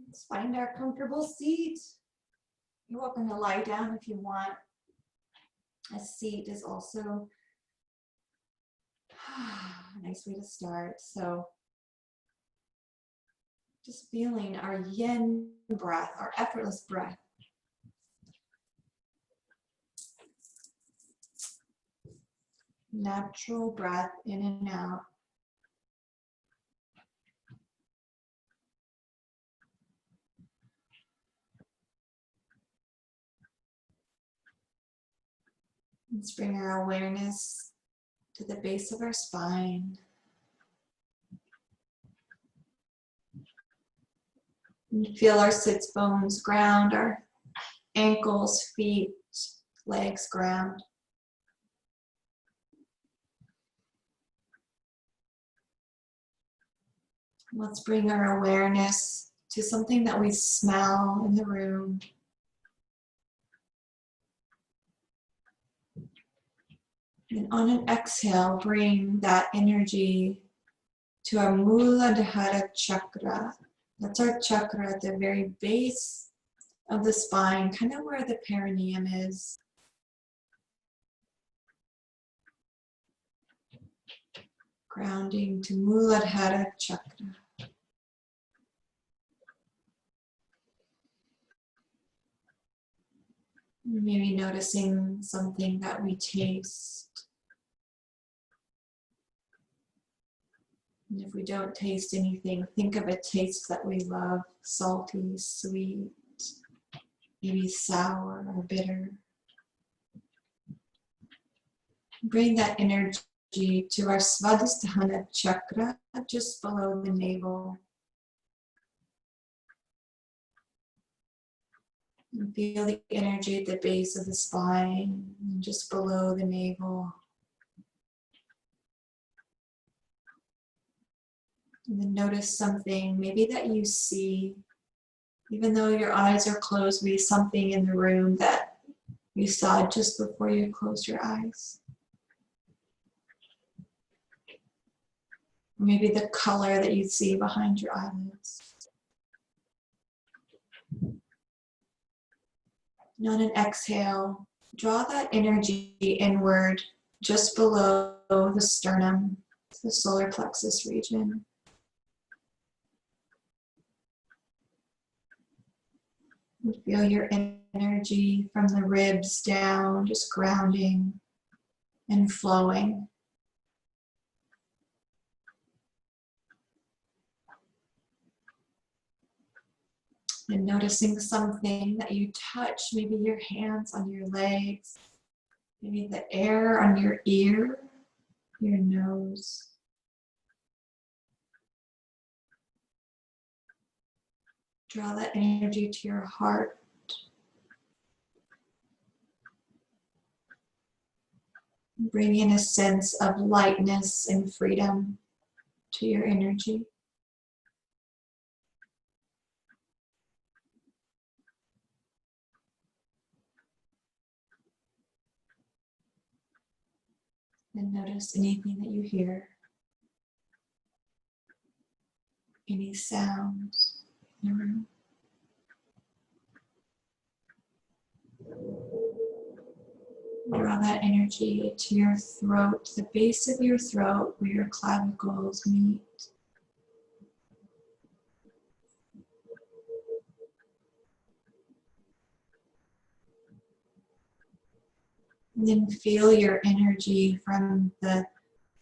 Let's find our comfortable seat. You're welcome to lie down if you want. A seat is also a nice way to start. So just feeling our yin breath, our effortless breath. Natural breath in and out. Let's bring our awareness to the base of our spine. And feel our sits bones ground, our ankles, feet, legs ground. Let's bring our awareness to something that we smell in the room. And on an exhale, bring that energy to our Muladhara chakra. That's our chakra at the very base of the spine, kind of where the perineum is. Grounding to Muladhara chakra. Maybe noticing something that we taste. And if we don't taste anything, think of a taste that we love, salty, sweet, maybe sour or bitter. Bring that energy to our Svadhisthana chakra, just below the navel. And feel the energy at the base of the spine, just below the navel. And then notice something, maybe that you see, even though your eyes are closed, maybe something in the room that you saw just before you closed your eyes. Maybe the color that you see behind your eyelids. And on an exhale, draw that energy inward just below the sternum, the solar plexus region. And feel your energy from the ribs down, just grounding and flowing. And noticing something that you touch, maybe your hands on your legs, maybe the air on your ear, your nose. Draw that energy to your heart. Bring in a sense of lightness and freedom to your energy. And notice anything that you hear, any sounds in the room. Draw that energy to your throat, the base of your throat where your clavicles meet. And then feel your energy from the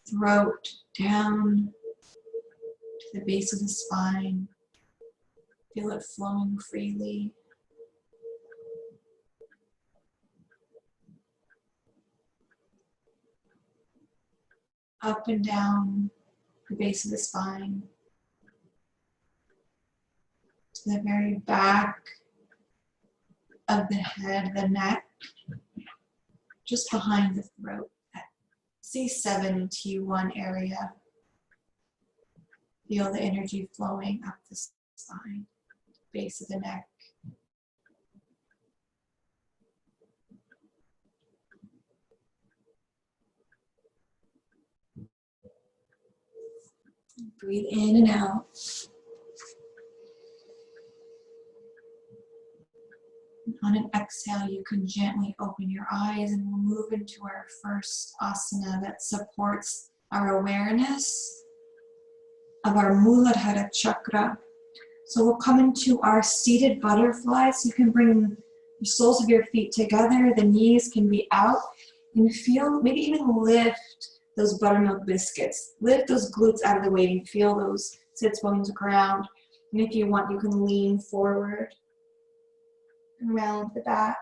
throat down to the base of the spine. Feel it flowing freely. Up and down the base of the spine. To the very back of the head, the neck. Just behind the throat, that C7, T1 area. Feel the energy flowing up the spine, base of the neck. Breathe in and out. On an exhale, you can gently open your eyes and we'll move into our first asana that supports our awareness of our Muladhara chakra. So we'll come into our seated butterflies. You can bring the soles of your feet together, the knees can be out, and feel, maybe even lift those buttermilk biscuits. Lift those glutes out of the way and feel those sits bones ground. And if you want, you can lean forward and round the back.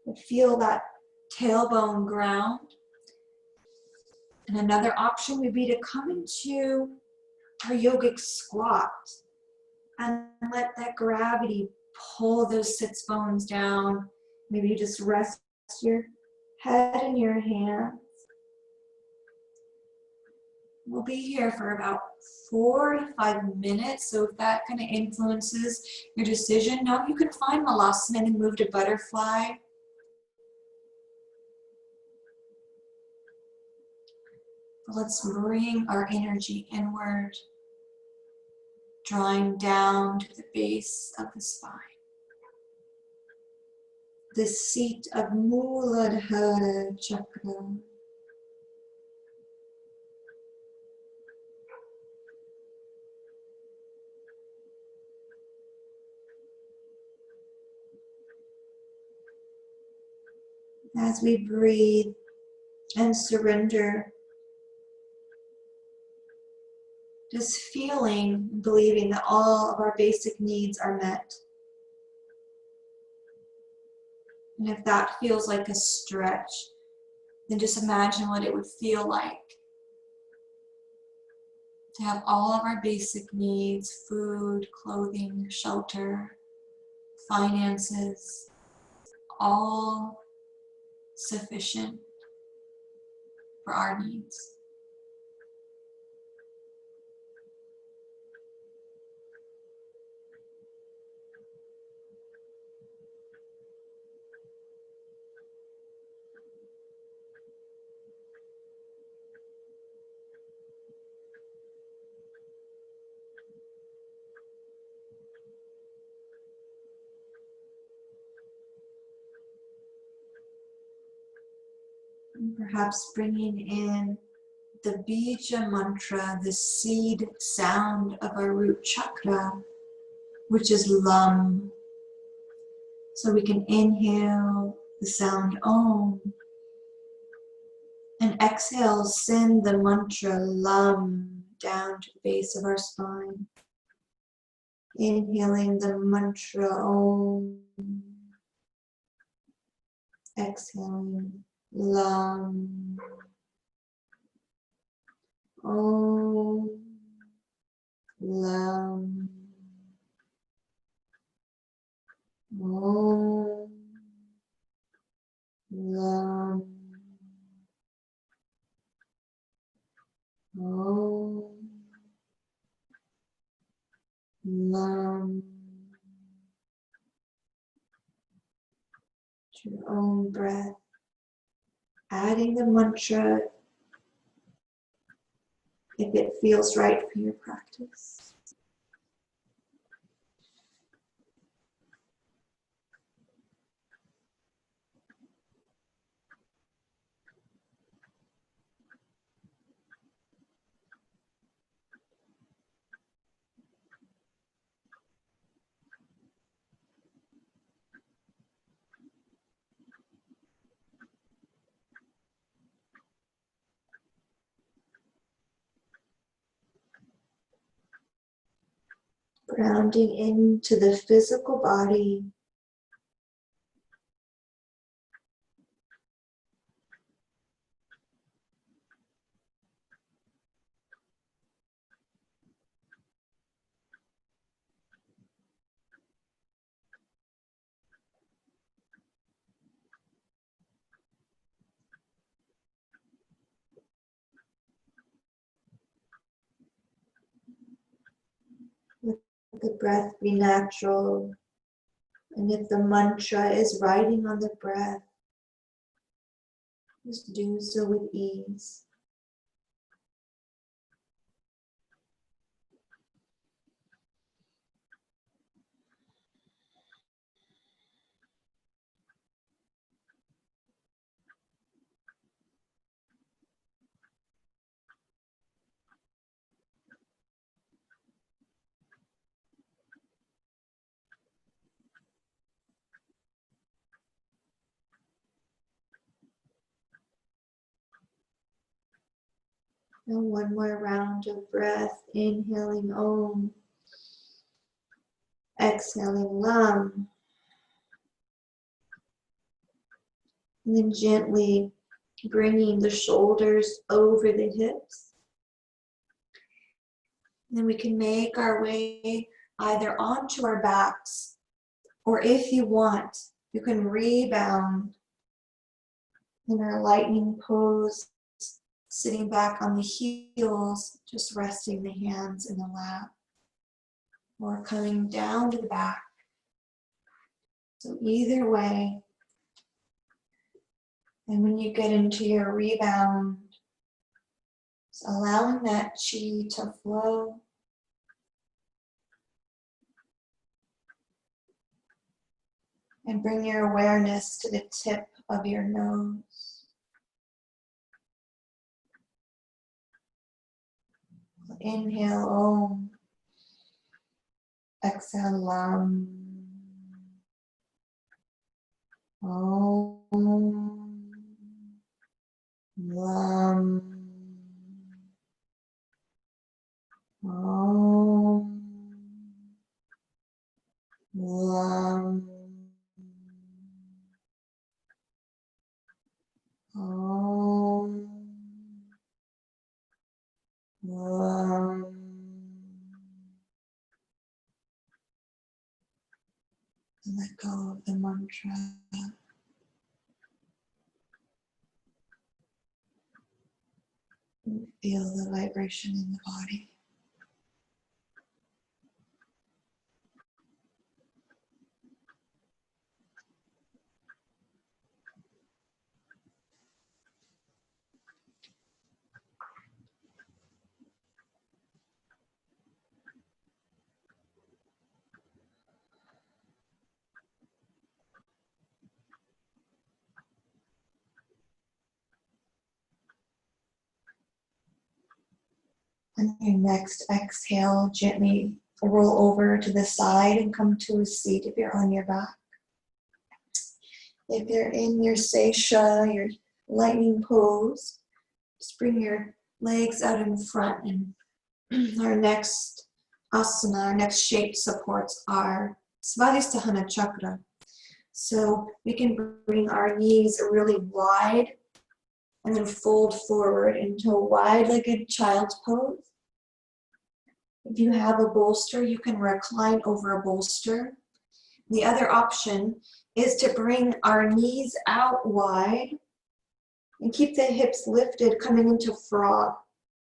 But feel that tailbone ground. And another option would be to come into our yogic squat and let that gravity pull those sits bones down. Maybe you just rest your head in your hands. We'll be here for about 4 to 5 minutes, so if that kind of influences your decision, now you can find Malasana and move to butterfly. But let's bring our energy inward, drawing down to the base of the spine. The seat of Muladhara Chakra. As we breathe and surrender, just feeling, believing that all of our basic needs are met. And if that feels like a stretch, then just imagine what it would feel like to have all of our basic needs, food, clothing, shelter, finances, all sufficient for our needs. And perhaps bringing in the Bija Mantra, the seed sound of our root chakra, which is Lam. So we can inhale the sound Om and exhale, send the mantra Lam down to the base of our spine. Inhaling the mantra Om, exhaling Lam. Om, Lam. Om, Lam. Om, Lam. To your own breath, adding the mantra if it feels right for your practice. Grounding into the physical body. Let the breath be natural. And if the mantra is riding on the breath, just do so with ease. And one more round of breath, inhaling Om, exhaling Lam. And then gently bringing the shoulders over the hips. And then we can make our way either onto our backs, or if you want, you can rebound in our lightning pose, sitting back on the heels, just resting the hands in the lap, or coming down to the back. So either way, and when you get into your rebound, just allowing that chi to flow. And bring your awareness to the tip of your nose. Inhale Om, exhale Lam. Om, Lam. Om, Lam. Om, Lam. And let go of the mantra. And feel the vibration in the body. On your next exhale, gently roll over to the side and come to a seat if you're on your back. If you're in your seisha, your lightning pose, just bring your legs out in front, and our next asana, our next shape supports our Svadhisthana chakra. So we can bring our knees really wide and then fold forward into a wide-legged child's pose. If you have a bolster, you can recline over a bolster. The other option is to bring our knees out wide and keep the hips lifted coming into frog.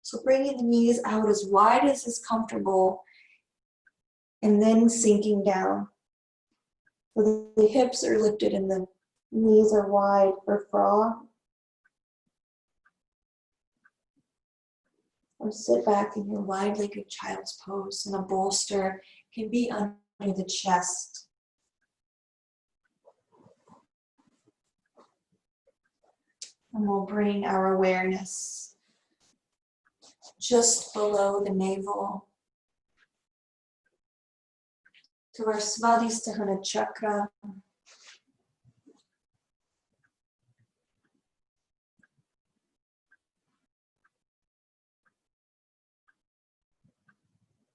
So bringing the knees out as wide as is comfortable and then sinking down. So the hips are lifted and the knees are wide for frog. Or sit back in your wide-legged child's pose, and a bolster can be under the chest. And we'll bring our awareness just below the navel to our Svadhisthana chakra.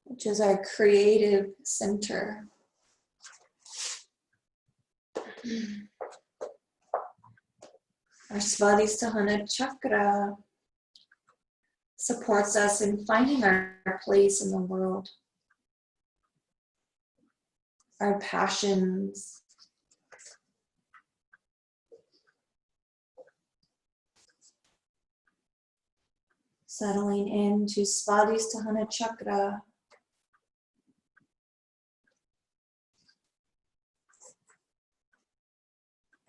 Which is our creative center. Our Svadhisthana chakra supports us in finding our place in the world, our passions, settling into Svadhisthana chakra.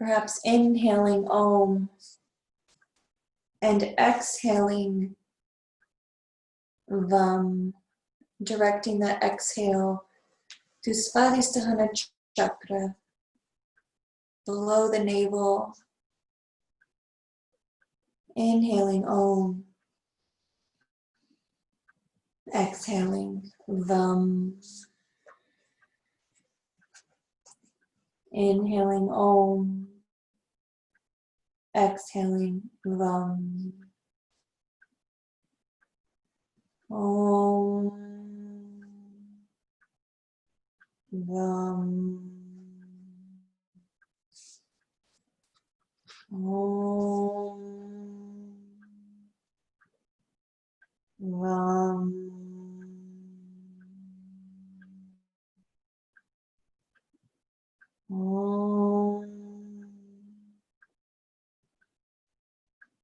Perhaps inhaling Om and exhaling Vam, directing that exhale to Svadhisthana chakra, below the navel. Inhaling Om, exhaling Vam. Inhaling Om, exhaling Vam. Om Vam Om Vam Om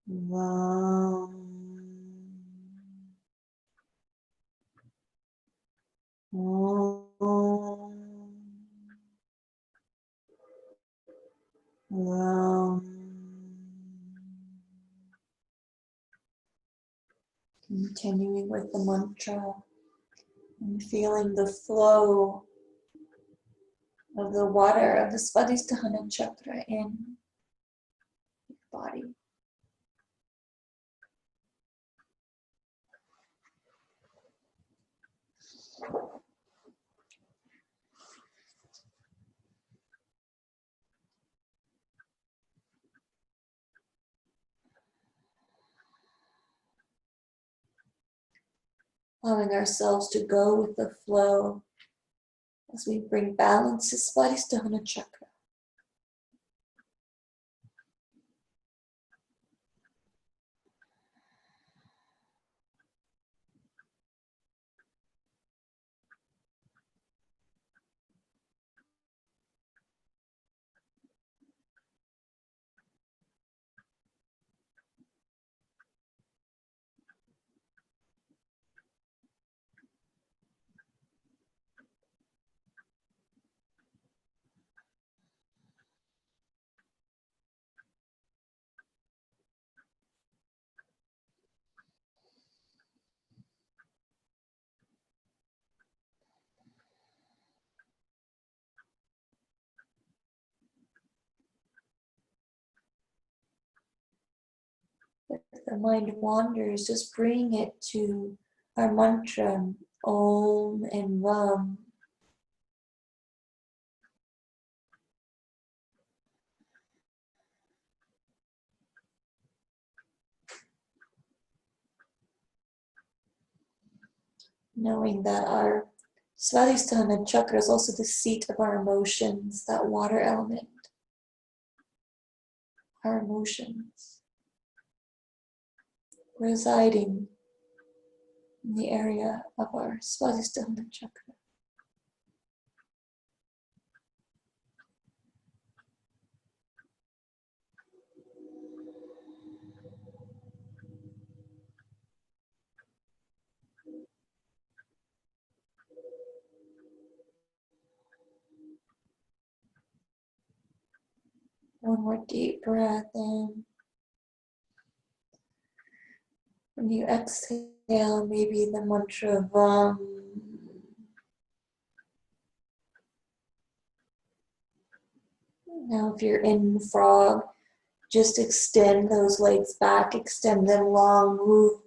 Vam Om. Continuing with the mantra and feeling the flow of the water of the Svadhisthana chakra in your body. Allowing ourselves to go with the flow as we bring balance to Svadhisthana chakra. If the mind wanders, just bring it to our mantra, Om and Vam. Knowing that our Svadhisthana chakra is also the seat of our emotions, that water element, our emotions, residing in the area of our Svadhisthana chakra. One more deep breath in. When you exhale, maybe the mantra Vam. Now if you're in frog, just extend those legs back, extend them long, move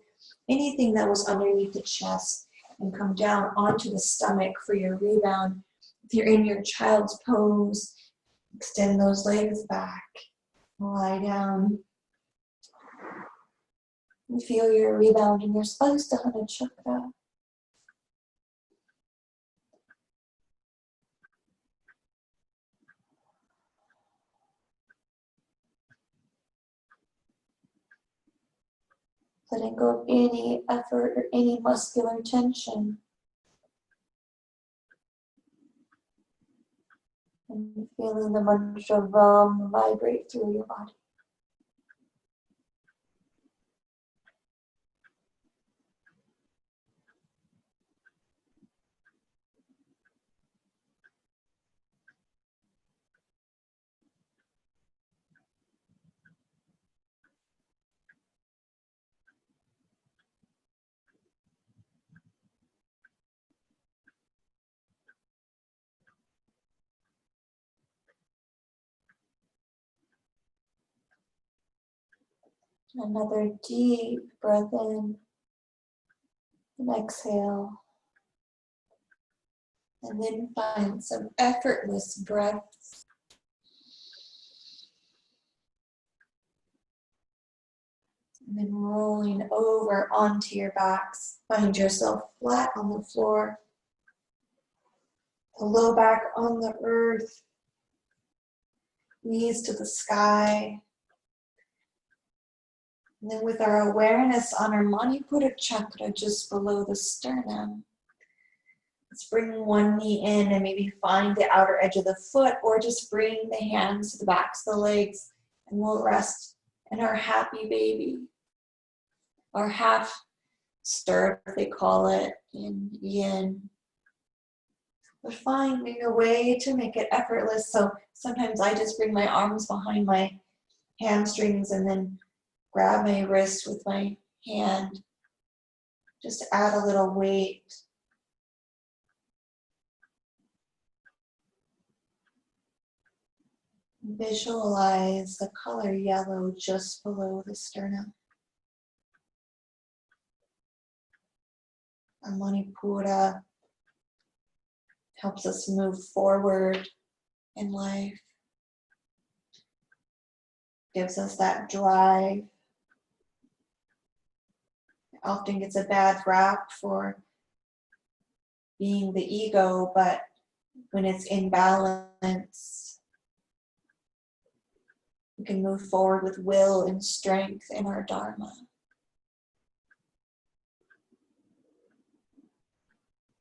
anything that was underneath the chest and come down onto the stomach for your rebound. If you're in your child's pose, extend those legs back, lie down. And feel your rebound in your Svadhisthana chakra. Letting go of any effort or any muscular tension. And feeling the mantra Vam vibrate through your body. Another deep breath in and exhale. And then find some effortless breaths. And then rolling over onto your backs. Find yourself flat on the floor. The low back on the earth. Knees to the sky. And then with our awareness on our Manipura chakra just below the sternum, let's bring one knee in and maybe find the outer edge of the foot, or just bring the hands to the backs of the legs, and we'll rest in our happy baby, our half stirrup, they call it in Yin. But finding a way to make it effortless. So sometimes I just bring my arms behind my hamstrings and then grab my wrist with my hand, just to add a little weight. Visualize the color yellow just below the sternum. Our Manipura helps us move forward in life, gives us that drive. It often gets a bad rap for being the ego, but when it's in balance, we can move forward with will and strength in our Dharma.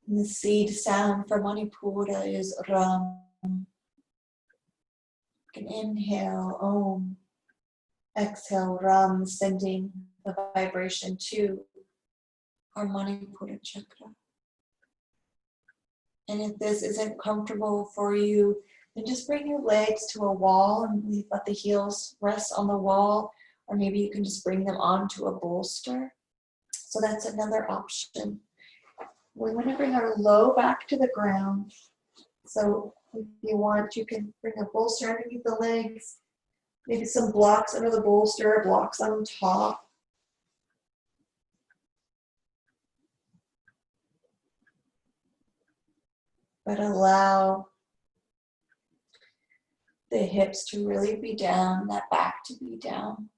And the seed sound for Manipura is Ram. You can inhale Om, exhale Ram, sending the vibration to our Manipura chakra. And if this isn't comfortable for you, then just bring your legs to a wall and let the heels rest on the wall, or maybe you can just bring them onto a bolster. So that's another option. We want to bring our low back to the ground. So if you want, you can bring a bolster underneath the legs, maybe some blocks under the bolster, blocks on top. But allow the hips to really be down, that back to be down.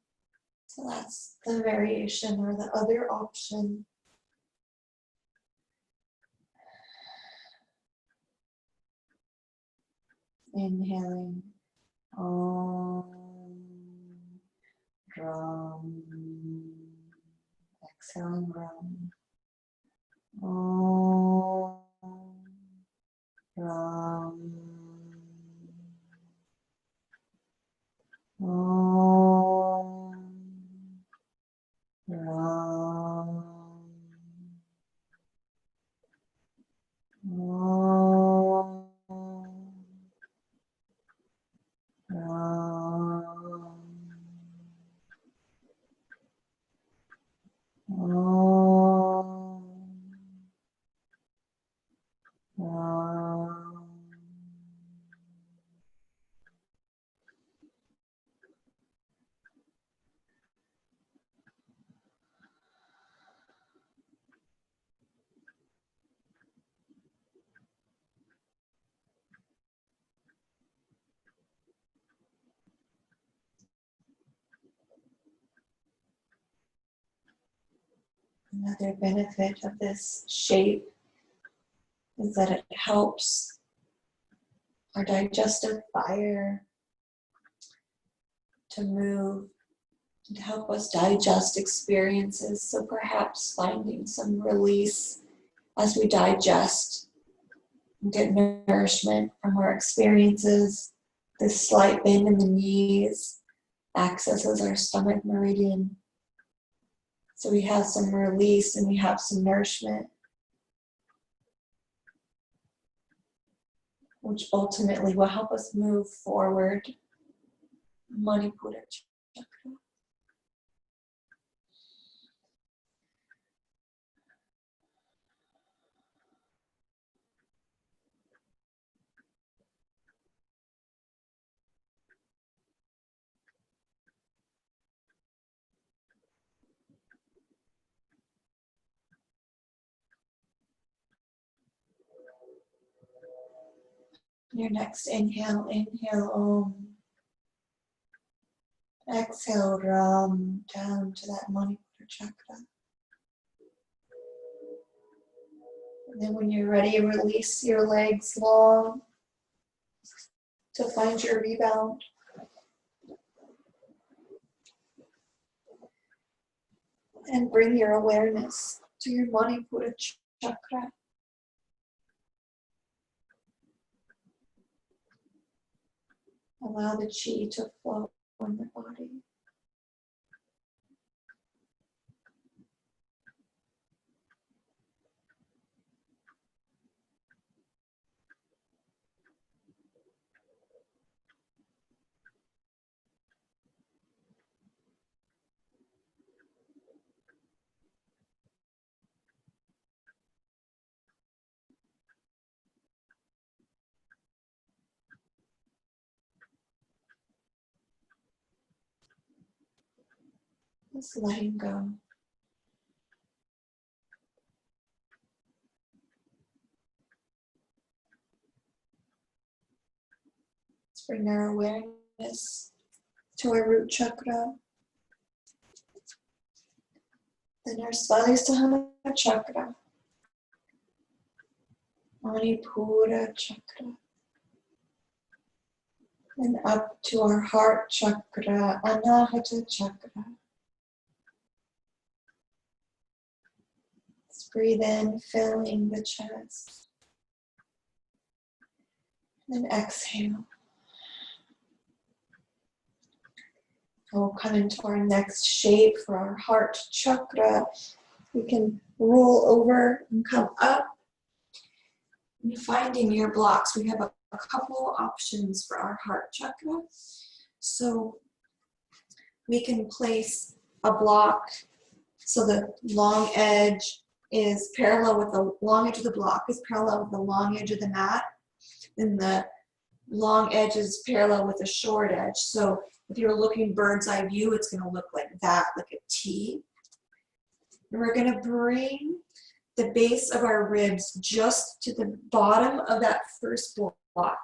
So that's the variation or the other option. Inhaling Om, Ram. Exhaling Ram. Om, Ram. Om, Ram. Om, Ram. Om, Ram. Another benefit of this shape is that it helps our digestive fire to move and to help us digest experiences. So perhaps finding some release as we digest and get nourishment from our experiences. This slight bend in the knees accesses our stomach meridian. So we have some release and we have some nourishment, which ultimately will help us move forward. Manipura chakra. Your next inhale, inhale Om. Exhale, Ram, down to that Manipura chakra. And then when you're ready, release your legs long to find your rebound. And bring your awareness to your Manipura chakra. Allow the chi to flow in the body. Just letting go. Let's bring our awareness to our root chakra. Then our Svadhisthana chakra. Manipura chakra. And up to our heart chakra, Anahata chakra. Let's breathe in, filling the chest. And exhale. We'll come into our next shape for our heart chakra. We can roll over and come up. And finding your blocks, we have a couple options for our heart chakra. So we can place a block so the long edge is parallel with the long edge of the block is parallel with the long edge of the mat. And the long edge is parallel with the short edge. So if you're looking bird's eye view, it's going to look like that, like a T. And we're going to bring the base of our ribs just to the bottom of that first block.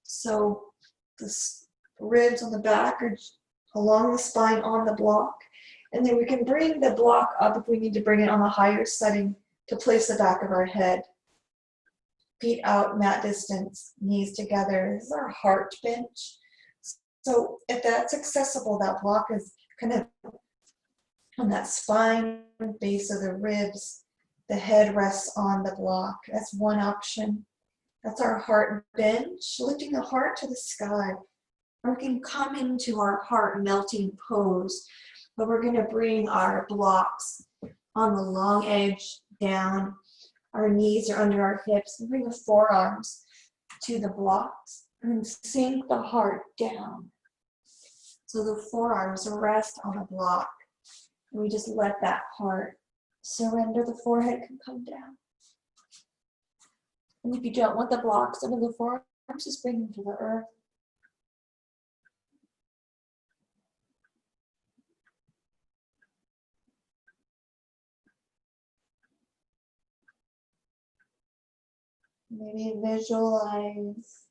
So the ribs on the back are along the spine on the block. And then we can bring the block up if we need to bring it on a higher setting to place the back of our head. Feet out, mat distance, knees together. This is our heart bench. So if that's accessible, that block is kind of on that spine, base of the ribs. The head rests on the block. That's one option. That's our heart bench, lifting the heart to the sky. Or we can come into our heart melting pose, but we're going to bring our blocks on the long edge down. Our knees are under our hips. And bring the forearms to the blocks and sink the heart down. So the forearms rest on a block. And we just let that heart surrender. The forehead can come down. And if you don't want the blocks under the forearms, just bring them to the earth. Maybe visualize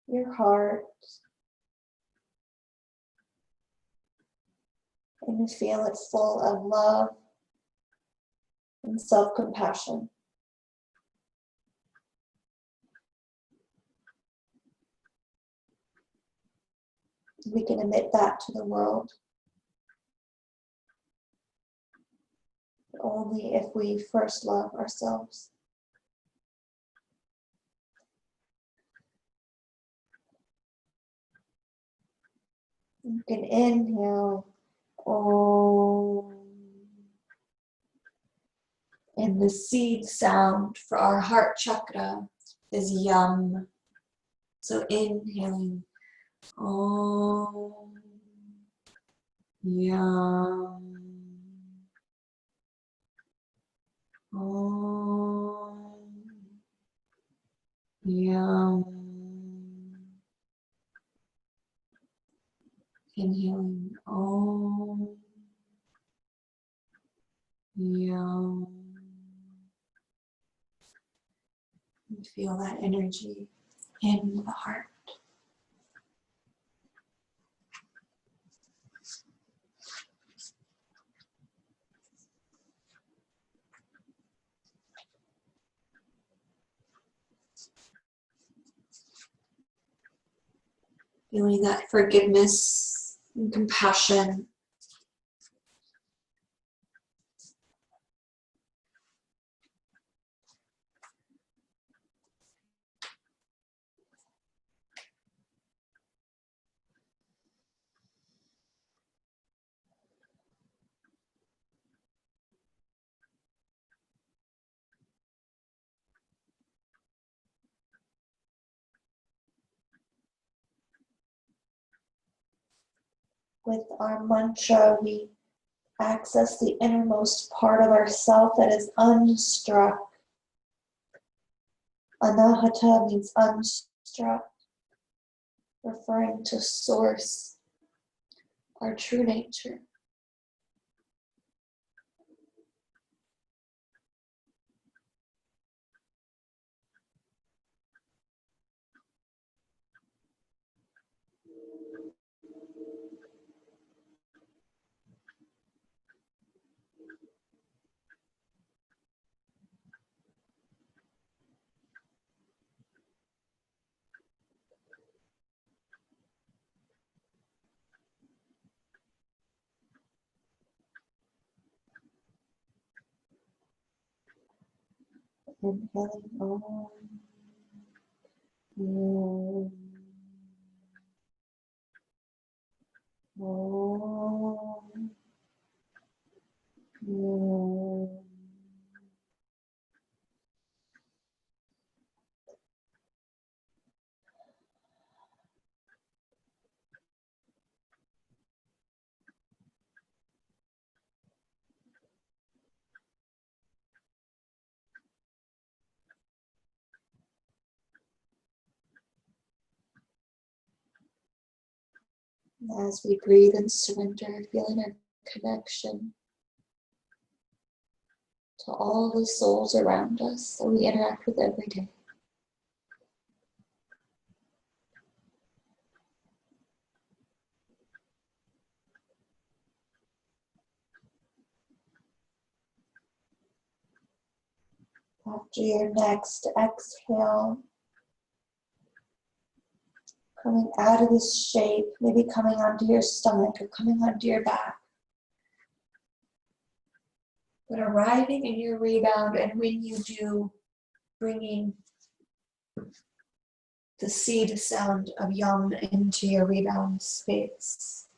your heart and you feel it full of love and self-compassion. We can emit that to the world. But only if we first love ourselves. You can inhale, Om. And the seed sound for our heart chakra is Yum. So inhaling, Om, Yum, Om, Yum. Inhaling, Om, Yum. And feel that energy in the heart. Feeling that forgiveness and compassion. With our mantra, we access the innermost part of ourself that is unstruck. Anahata means unstruck, referring to source, our true nature. Inhaling Om. Om. Om. Om. As we breathe and surrender, feeling our connection to all the souls around us that we interact with every day. After your next exhale, coming out of this shape, maybe coming onto your stomach or coming onto your back. But arriving in your rebound, and when you do, bringing the seed sound of Yum into your rebound space.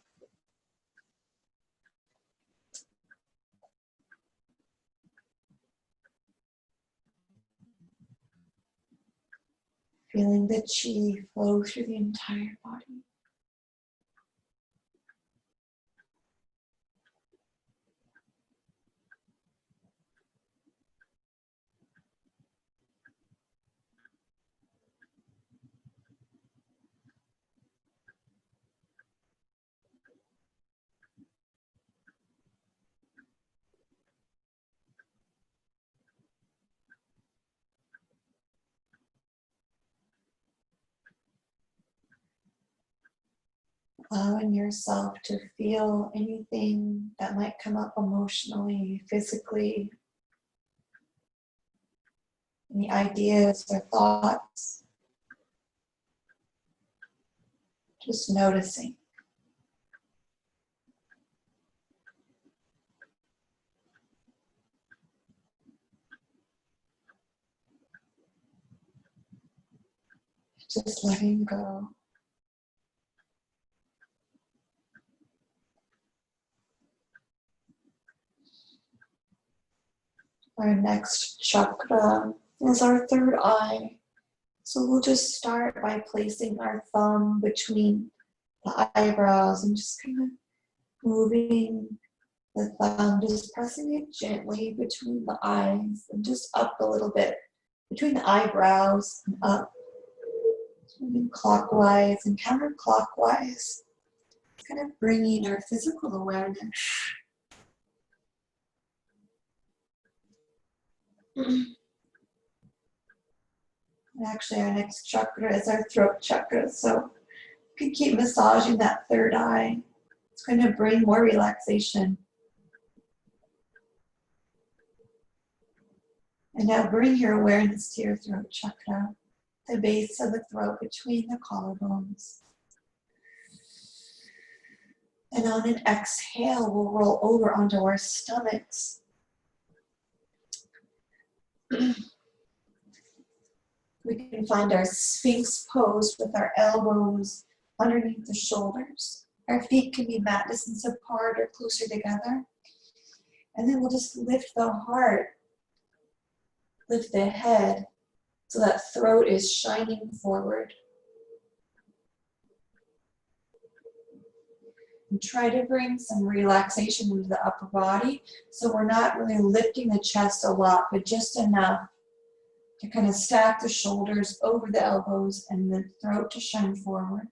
Feeling the chi flow through the entire body. Allowing yourself to feel anything that might come up emotionally, physically, any ideas or thoughts. Just noticing. Just letting go. Our next chakra is our third eye. So we'll just start by placing our thumb between the eyebrows and just kind of moving the thumb, just pressing it gently between the eyes and just up a little bit between the eyebrows and up, moving clockwise and counterclockwise, kind of bringing our physical awareness. And actually, our next chakra is our throat chakra, so you can keep massaging that third eye. It's going to bring more relaxation. And now bring your awareness to your throat chakra, the base of the throat between the collarbones. And on an exhale, we'll roll over onto our stomachs. We can find our Sphinx pose with our elbows underneath the shoulders. Our feet can be mat distance apart or closer together. And then we'll just lift the heart, lift the head, so that throat is shining forward. And try to bring some relaxation into the upper body. So we're not really lifting the chest a lot, but just enough to kind of stack the shoulders over the elbows and the throat to shine forward.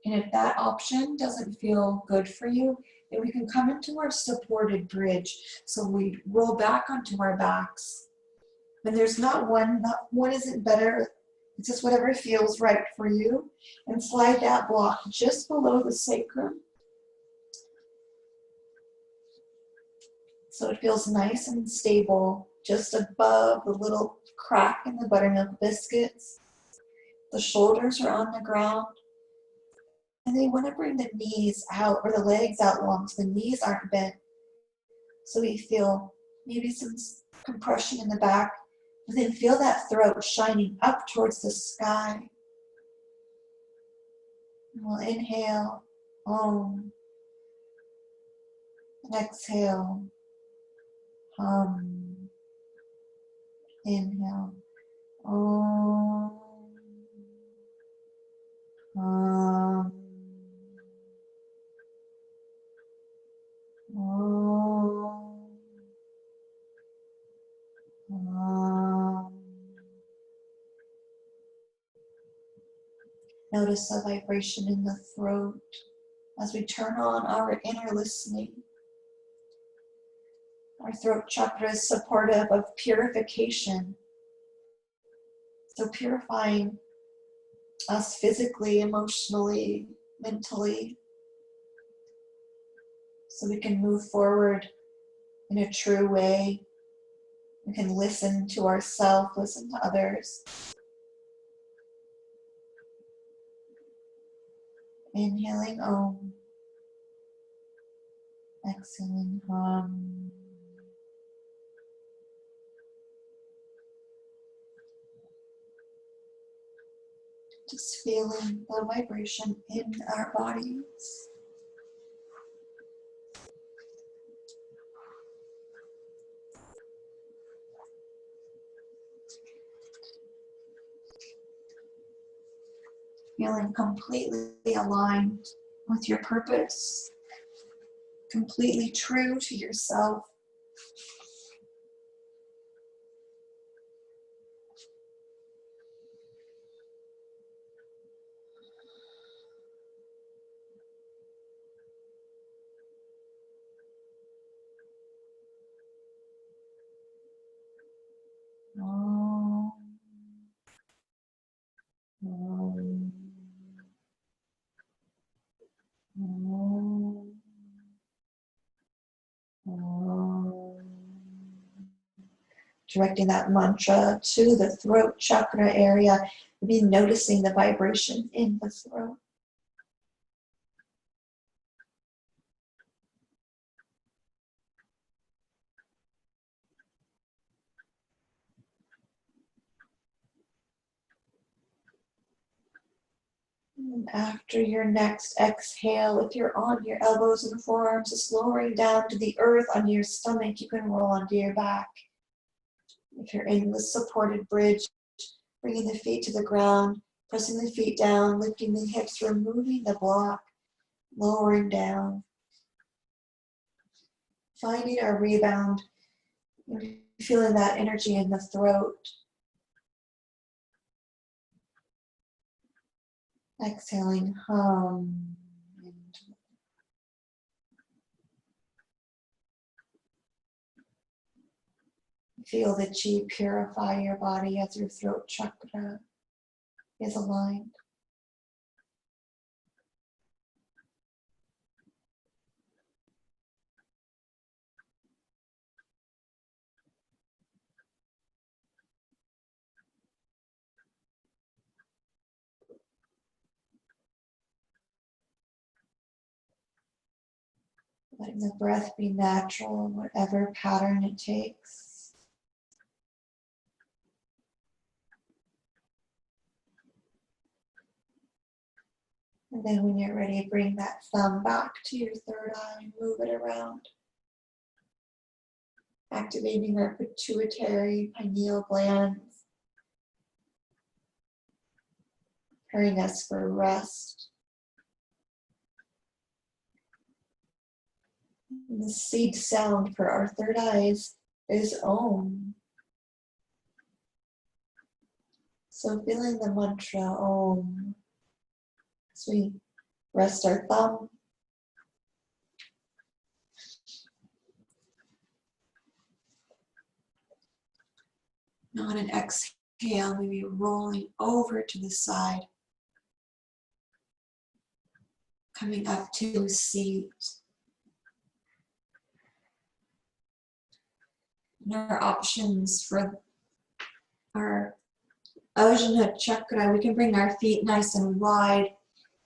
And if that option doesn't feel good for you, then we can come into our supported bridge. So we roll back onto our backs. And there's not one isn't better. It's just whatever feels right for you. And slide that block just below the sacrum. So it feels nice and stable, just above the little crack in the buttermilk biscuits. The shoulders are on the ground. And then you want to bring the knees out or the legs out long so the knees aren't bent. So we feel maybe some compression in the back. And then feel that throat shining up towards the sky. And we'll inhale, Om. And exhale, Hum. Inhale, Om. Hum. Om. Hum. Notice the vibration in the throat as we turn on our inner listening. Our throat chakra is supportive of purification. So purifying us physically, emotionally, mentally, so we can move forward in a true way. We can listen to ourselves, listen to others. Inhaling Om. Exhaling Hum. Just feeling the vibration in our bodies. Feeling completely aligned with your purpose, completely true to yourself. Om. Om. Om. Om. Directing that mantra to the throat chakra area, be noticing the vibration in the throat. And after your next exhale, if you're on your elbows and forearms, just lowering down to the earth on your stomach, you can roll onto your back. If you're in the supported bridge, bringing the feet to the ground, pressing the feet down, lifting the hips, removing the block, lowering down. Finding our rebound, feeling that energy in the throat. Exhaling, hum. Feel the chi purify your body as your throat chakra is aligned. Letting the breath be natural, whatever pattern it takes. And then when you're ready, bring that thumb back to your third eye and move it around. Activating our pituitary, pineal glands. Preparing us for rest. And the seed sound for our third eyes is Om. So feeling the mantra Om as we rest our thumb. Now on an exhale, maybe rolling over to the side. Coming up to a seat. And our options for our Ajna chakra, we can bring our feet nice and wide,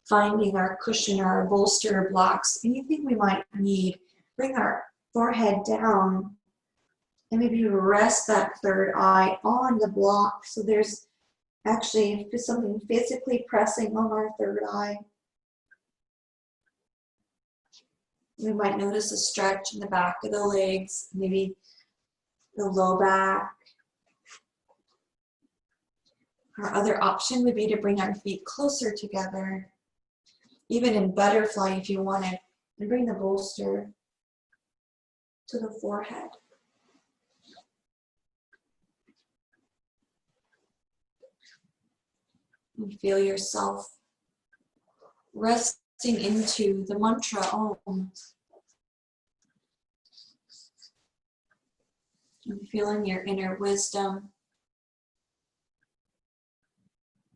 finding our cushion, our bolster blocks, anything we might need. Bring our forehead down and maybe rest that third eye on the block. So there's actually something physically pressing on our third eye. We might notice a stretch in the back of the legs, maybe the low back. Our other option would be to bring our feet closer together, even in butterfly if you wanted, and bring the bolster to the forehead. And feel yourself resting into the mantra Om. And feeling your inner wisdom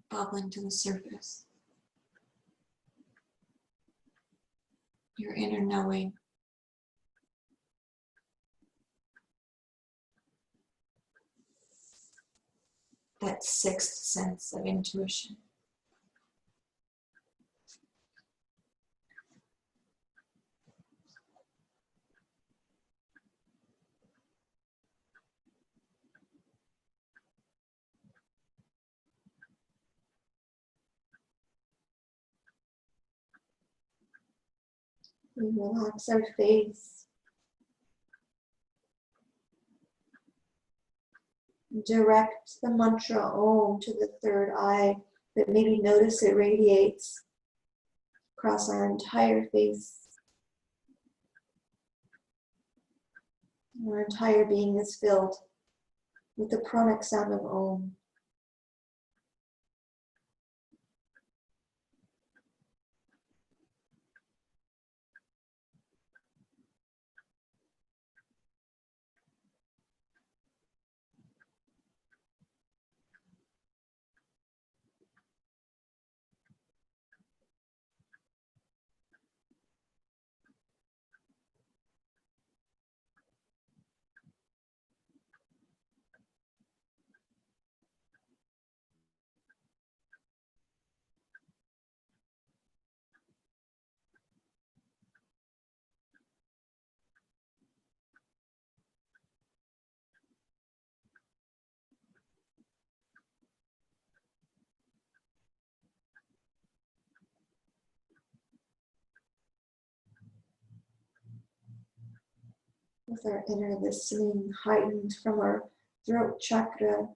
bubbling to the surface. Your inner knowing. That sixth sense of intuition. We relax our face. Direct the mantra Om to the third eye, but maybe notice it radiates across our entire face. Our entire being is filled with the pranic sound of Om. With our inner listening heightened from our throat chakra,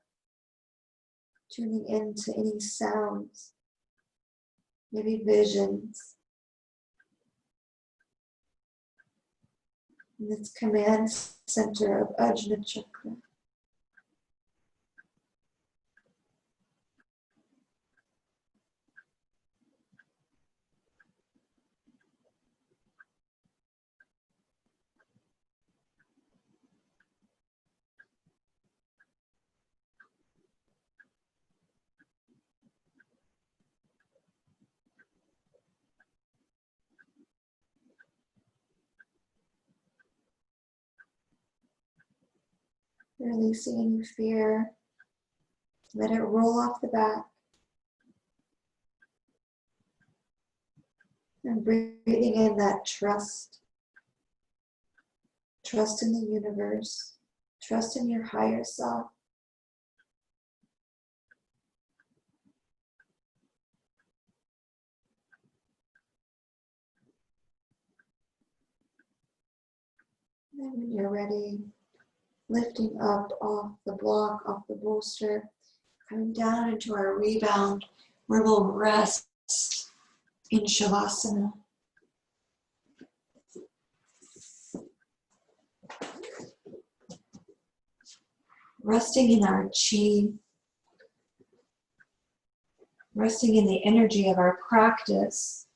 tuning into any sounds, maybe visions. In this command center of Ajna chakra. Releasing any fear. Let it roll off the back. And breathing in that trust Trust in the universe. Trust in your higher self. And when you're ready, lifting up off the block, off the bolster, coming down into our rebound, where we'll rest in Shavasana. Resting in our chi, resting in the energy of our practice.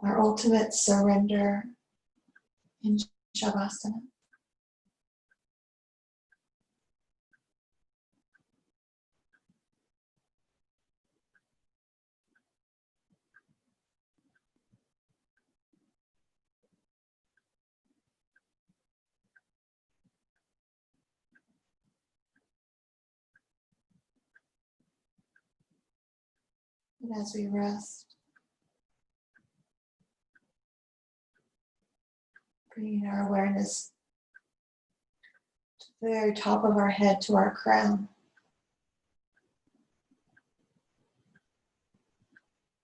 Our ultimate surrender in Shavasana. And as we rest, bringing our awareness to the very top of our head, to our crown.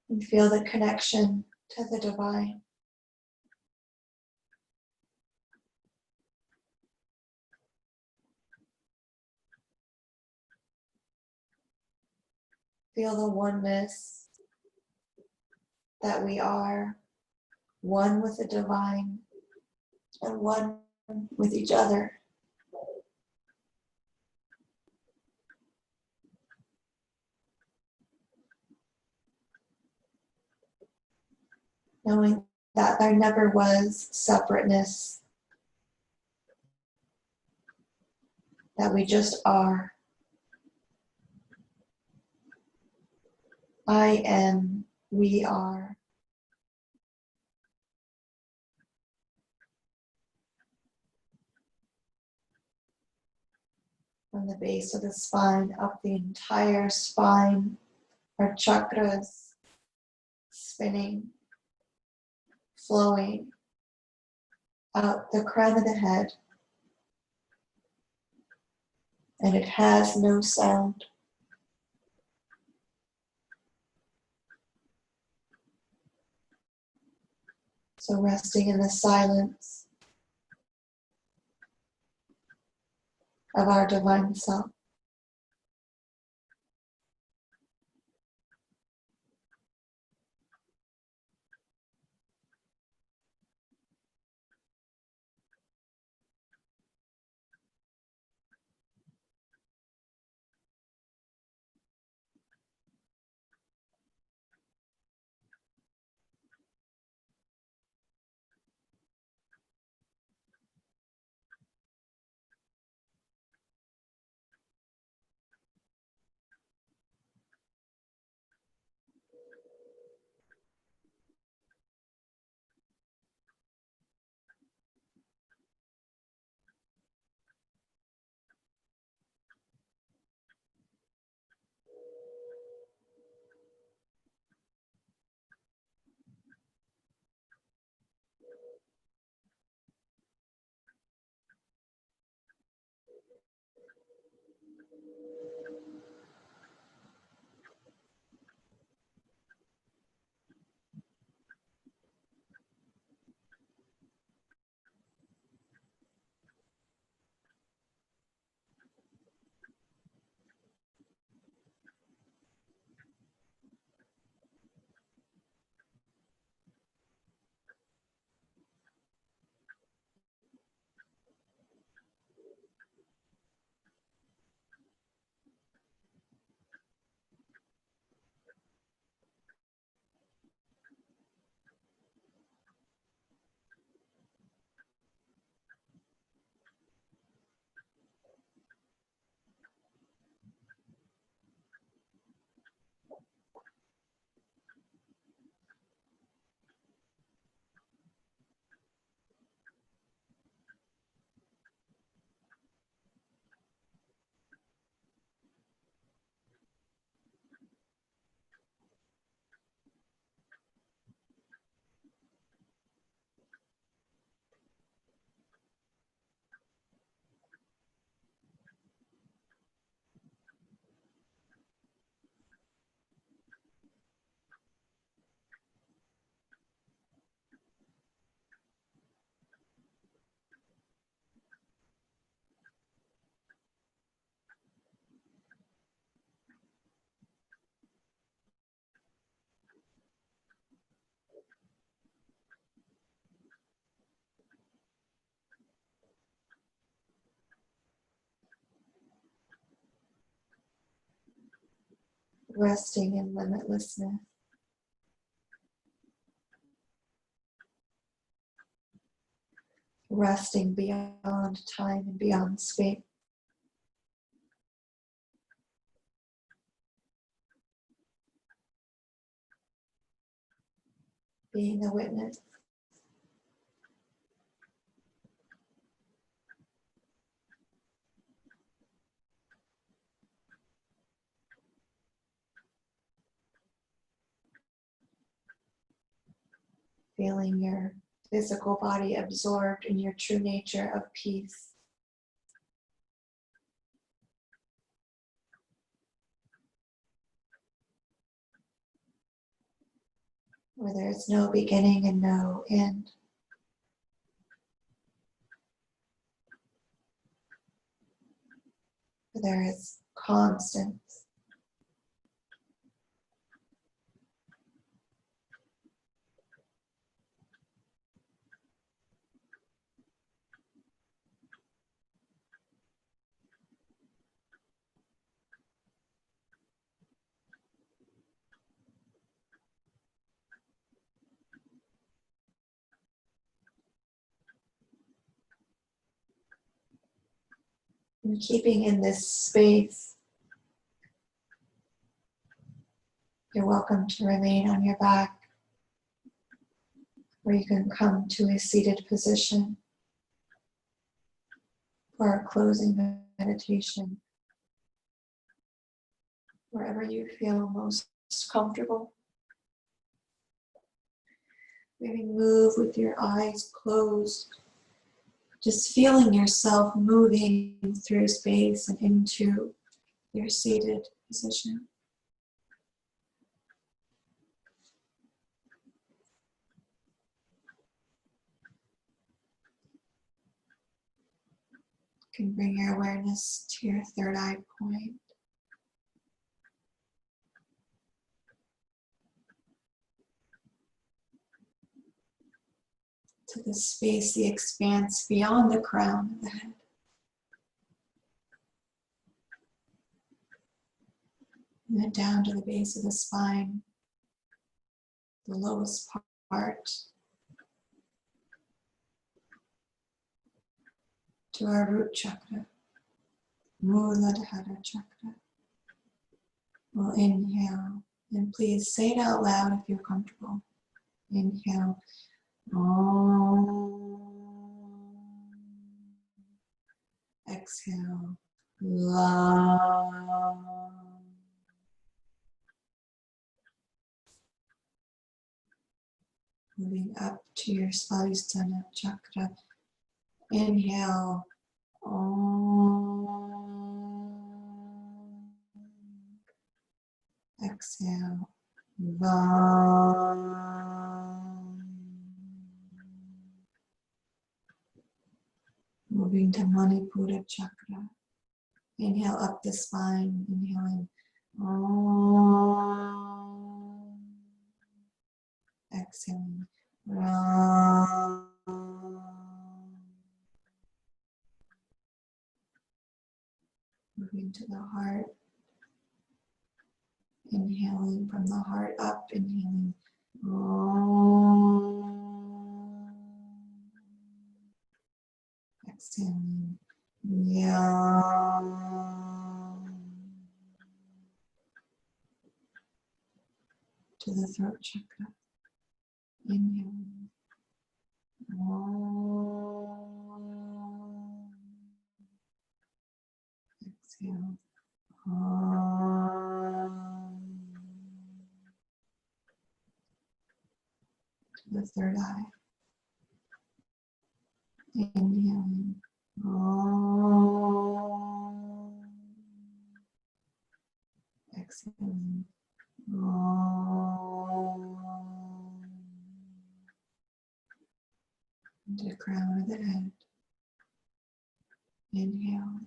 And feel the connection to the divine. Feel the oneness that we are, one with the divine and one with each other. Knowing that there never was separateness, that we just are. I am, we are. From the base of the spine, up the entire spine, our chakras spinning, flowing out the crown of the head. And it has no sound. So resting in the silence of our divine self. resting in limitlessness. Resting beyond time and beyond space. Being a witness. Feeling your physical body absorbed in your true nature of peace. Where there is no beginning and no end. Where there is constance. And keeping in this space, you're welcome to remain on your back, or you can come to a seated position for our closing meditation, wherever you feel most comfortable. Maybe move with your eyes closed, just feeling yourself moving through space and into your seated position. You can bring your awareness to your third eye point. To the space, the expanse beyond the crown of the head. And then down to the base of the spine, the lowest part, to our root chakra, Muladhara chakra. We'll inhale, and please say it out loud if you're comfortable. Inhale. Om. Exhale. Lam. Moving up to your Svadhisthana chakra. Inhale. Om. Exhale. Vam. Moving to Manipura chakra. Inhale up the spine. Inhaling. Om. Exhaling. Ram. Moving to the heart. Inhaling from the heart up. Inhaling. Om. Exhaling. Yam. To the throat chakra. Inhaling. Om. Exhale. Om. To the third eye. Inhaling. Om. Exhaling. Om. To the crown of the head. Inhale.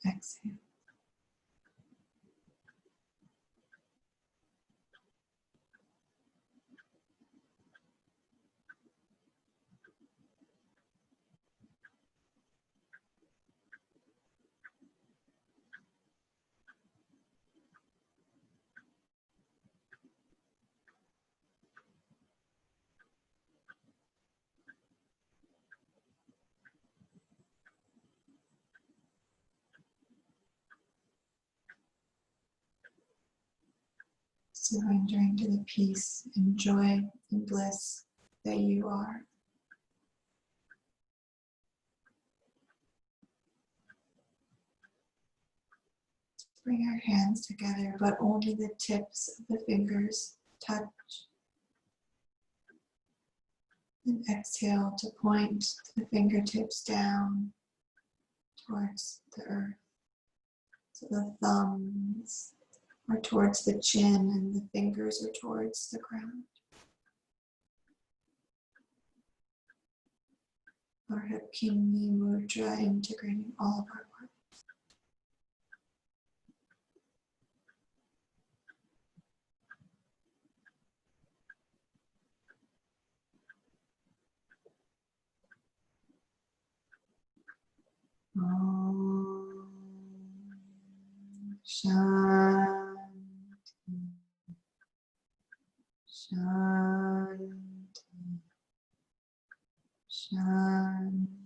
Exhale. surrendering to the peace and joy and bliss that you are. Bring our hands together, but only the tips of the fingers touch. And exhale to point the fingertips down towards the earth. So the thumbs are towards the chin and the fingers are towards the ground. Our Hakini Mudra, integrating all of our parts. Om Shanti, Shanti, Shanti.